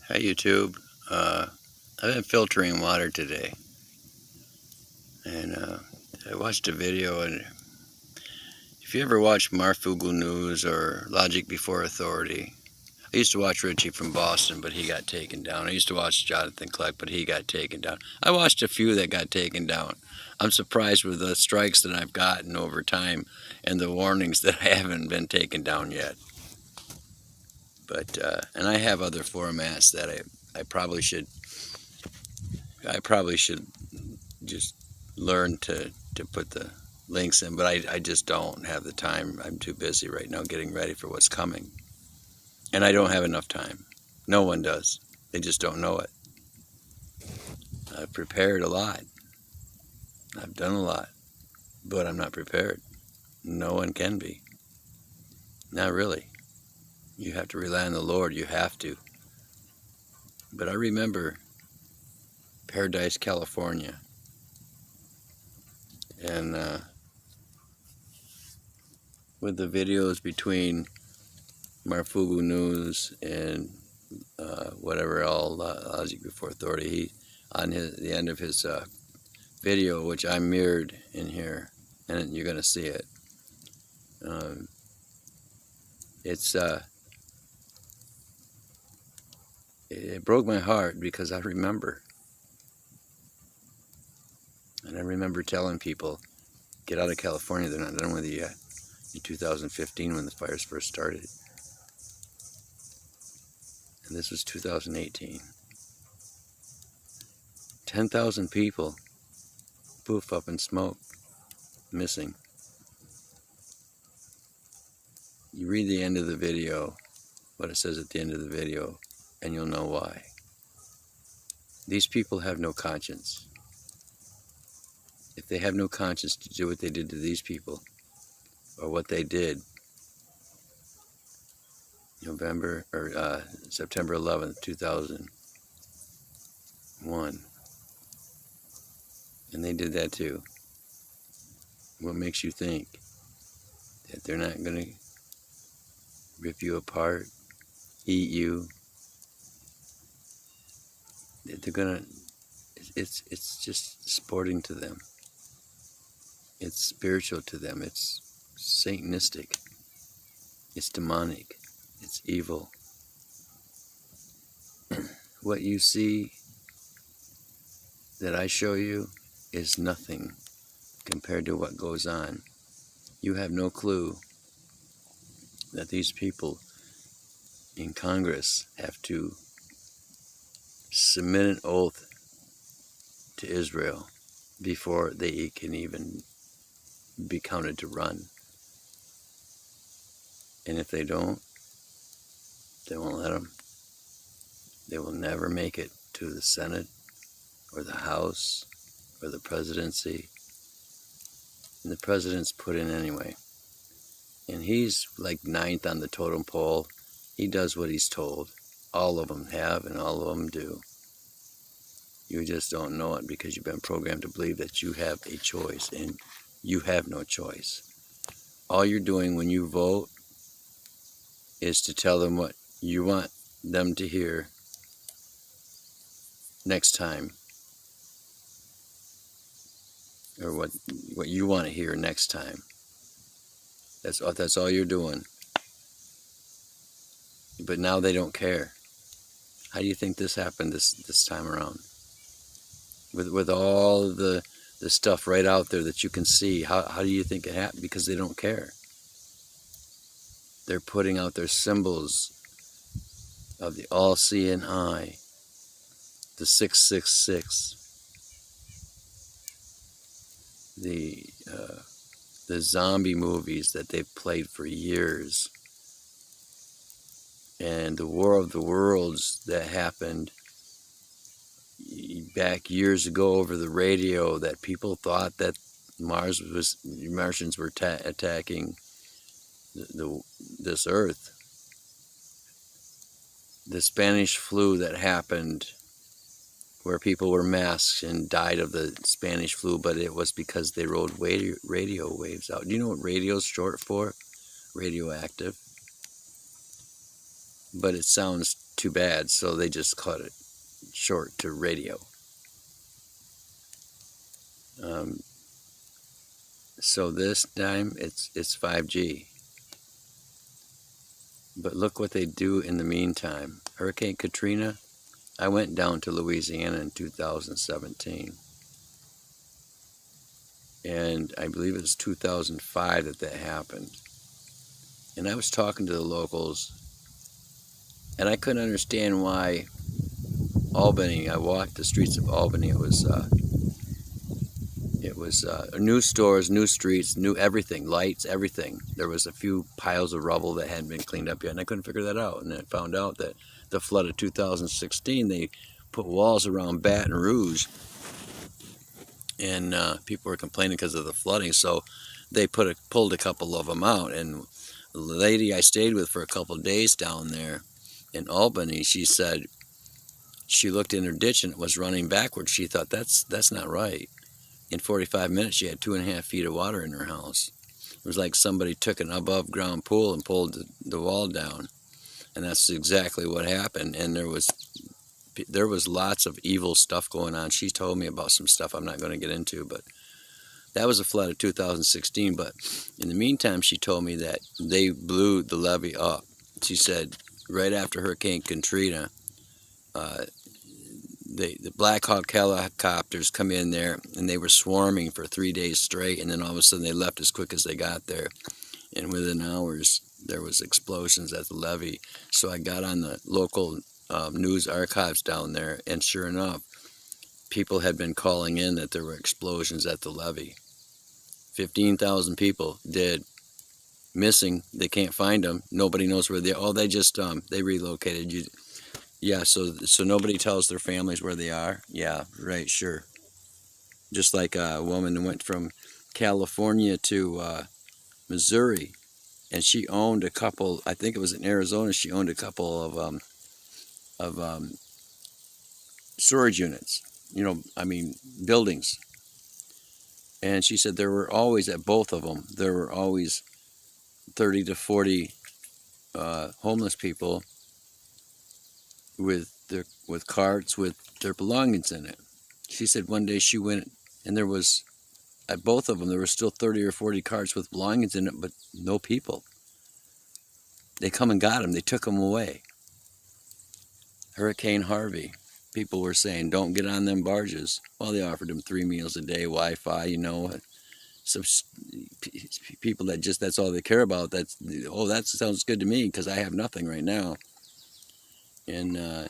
Hi YouTube. I've been filtering water today, and I watched a video. And if you ever watch Marfugu News or Logic Before Authority, I used to watch Richie from Boston, but he got taken down. I used to watch Jonathan Kleck, but he got taken down. I watched a few that got taken down. I'm surprised with the strikes that I've gotten over time and the warnings that I haven't been taken down yet. But and I have other formats that I probably should just learn to put the links in, but I just don't have the time. I'm too busy right now getting ready for what's coming. And I don't have enough time. No one does. They just don't know it. I've prepared a lot. I've done a lot, but I'm not prepared. No one can be. Not really. You have to rely on the Lord. You have to. But I remember Paradise, California, and with the videos between Marfugu News and whatever all Logic Before Authority, he on the end of his video, which I mirrored in here, and you're going to see it. Um, it broke my heart because I remember, and I remember telling people, get out of California, they're not done with you yet. In 2015 when the fires first started, and this was 2018. 10,000 people, poof, up in smoke, missing. You read the end of the video, what it says at the end of the video, and you'll know why. These people have no conscience. If they have no conscience to do what they did to these people, or what they did September 11th, 2001, and they did that too, what makes you think that they're not going to rip you apart, eat you? They're going to, it's just sporting to them. It's spiritual to them. It's satanistic. It's demonic. It's evil. What you see that I show you is nothing compared to what goes on. You have no clue that these people in Congress have to submit an oath to Israel before they can even be counted to run. And if they don't, they won't let them. They will never make it to the Senate or the House or the presidency. And the president's put in anyway. And he's like 9th on the totem pole. He does what he's told. All of them have, and all of them do. You just don't know it because you've been programmed to believe that you have a choice, and you have no choice. All you're doing when you vote is to tell them what you want them to hear next time, or what you want to hear next time. That's all you're doing. But now they don't care. How do you think this happened this time around? With all the stuff right out there that you can see, how do you think it happened? Because they don't care. They're putting out their symbols of the all-seeing eye, the 666, the zombie movies that they've played for years, and the War of the Worlds that happened back years ago over the radio, that people thought that Martians were attacking this Earth. The Spanish flu that happened, where people were masked and died of the Spanish flu, but it was because they rode radio waves out. Do you know what radio is short for? Radioactive. But it sounds too bad, so they just cut it short to radio. So this time it's 5G. But look what they do in the meantime. Hurricane Katrina, I went down to Louisiana in 2017. And I believe it was 2005 that happened. And I was talking to the locals, and I couldn't understand why Albany, I walked the streets of Albany, it was new stores, new streets, new everything, lights, everything. There was a few piles of rubble that hadn't been cleaned up yet, and I couldn't figure that out. And I found out that the flood of 2016, they put walls around Baton Rouge, and people were complaining because of the flooding, so they pulled a couple of them out. And the lady I stayed with for a couple of days down there in Albany, she said she looked in her ditch and it was running backwards. She thought, that's not right. In 45 minutes, she had 2.5 feet of water in her house. It was like somebody took an above ground pool and pulled the wall down. And that's exactly what happened. And there was lots of evil stuff going on. She told me about some stuff I'm not going to get into, but that was a flood of 2016. But in the meantime, she told me that they blew the levee up. She said right after Hurricane Katrina, the Black Hawk helicopters come in there, and they were swarming for 3 days straight, and then all of a sudden they left as quick as they got there. And within hours, there was explosions at the levee. So I got on the local news archives down there, and sure enough, people had been calling in that there were explosions at the levee. 15,000 people dead, missing. They can't find them. Nobody knows where they are. Oh, they just they relocated you. Yeah, so nobody tells their families where they are. Yeah, right, sure. Just like a woman who went from California to Missouri, and she owned a couple. I think it was in Arizona. She owned a couple of storage units. Buildings. And she said there were always, at both of them, there were always 30 to 40 homeless people with carts with their belongings in it. She said one day she went, and there was, at both of them, there were still 30 or 40 carts with belongings in it, but no people. They come and got them. They took them away. Hurricane Harvey. People were saying, don't get on them barges. Well, they offered them 3 meals a day, Wi-Fi, So people that's all they care about. That sounds good to me because I have nothing right now. And a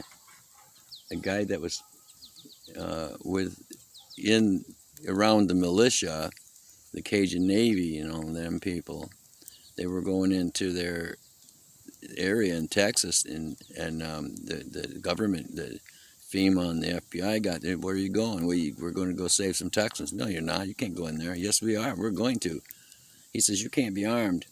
guy that was around the militia, the Cajun Navy, them people, they were going into their area in Texas, and the government, the FEMA and the FBI got there. Where are you going? We're going to go save some Texans. No, you're not. You can't go in there. Yes, we are. We're going to. He says, you can't be armed.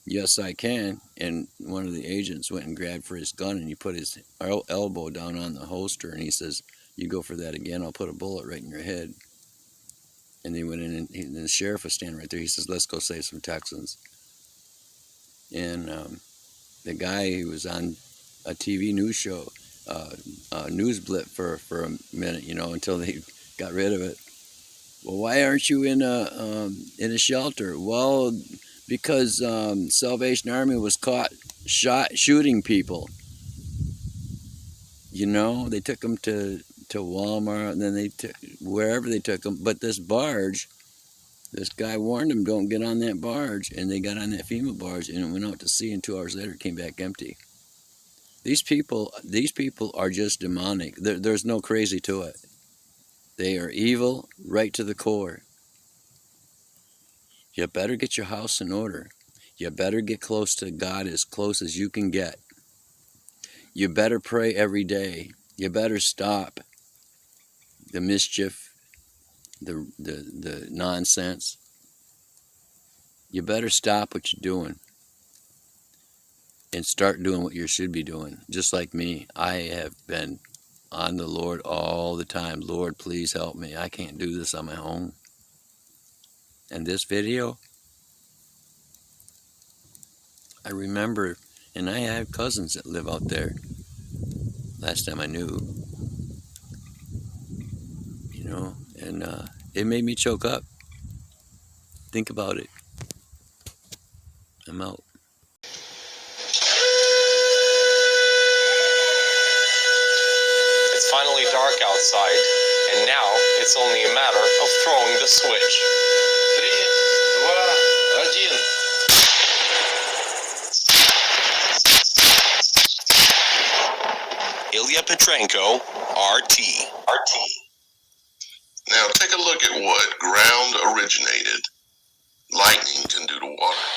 Yes, I can. And one of the agents went and grabbed for his gun, and he put his elbow down on the holster, and he says, you go for that again, I'll put a bullet right in your head. And they went in, and the sheriff was standing right there. He says, let's go save some Texans. And the guy who was on a TV news show, news blip for a minute, until they got rid of it. Well, why aren't you in a shelter? Well, because Salvation Army was caught shooting people. They took them to Walmart, and then they took wherever they took them. But this barge, this guy warned them, don't get on that barge, and they got on that FEMA barge, and it went out to sea, and 2 hours later it came back empty. These people are just demonic. There's no crazy to it. They are evil right to the core. You better get your house in order. You better get close to God, as close as you can get. You better pray every day. You better stop the mischief, the nonsense. You better stop what you're doing and start doing what you should be doing. Just like me, I have been on the Lord all the time. Lord, please help me. I can't do this on my own. And this video, I remember, and I have cousins that live out there. last time I knew, and it made me choke up. Think about it. I'm out. It's finally dark outside, and now it's only a matter of throwing the switch. 3, 2, 1. Ilya Petrenko, RT. Now take a look at what ground originated lightning can do to water.